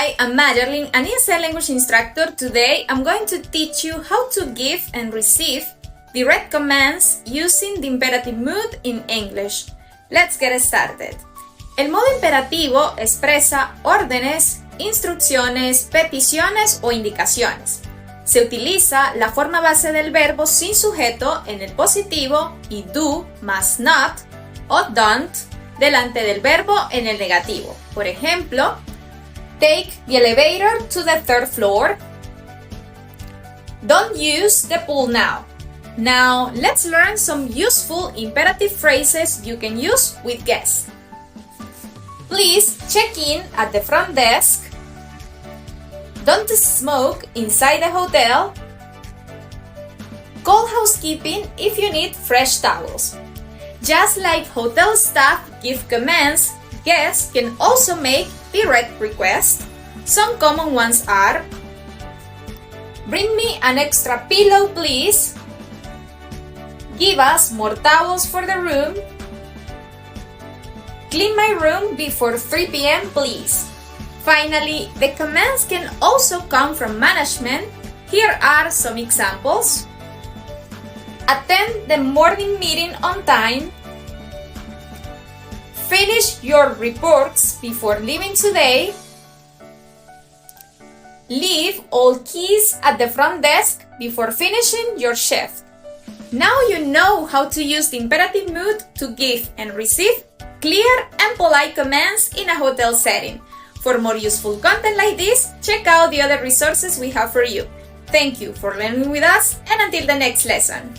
Hi, I'm Mayerlin, an ESL language instructor. Today I'm going to teach you how to give and receive direct commands using the imperative mood in English. Let's get started. El modo imperativo expresa órdenes, instrucciones, peticiones o indicaciones. Se utiliza la forma base del verbo sin sujeto en el positivo y do más not o don't delante del verbo en el negativo. Por ejemplo, take the elevator to the third floor. Don't use the pool now. Now, let's learn some useful imperative phrases you can use with guests. Please check in at the front desk. Don't smoke inside the hotel. Call housekeeping if you need fresh towels. Just like hotel staff give commands, guests can also make direct requests. Some common ones are: bring me an extra pillow, please. Give us more towels for the room. Clean my room before 3 p.m., please. Finally, the commands can also come from management. Here are some examples. Attend the morning meeting on time. Finish your reports before leaving today. Leave all keys at the front desk before finishing your shift. Now you know how to use the imperative mood to give and receive clear and polite commands in a hotel setting. For more useful content like this, check out the other resources we have for you. Thank you for learning with us, and until the next lesson.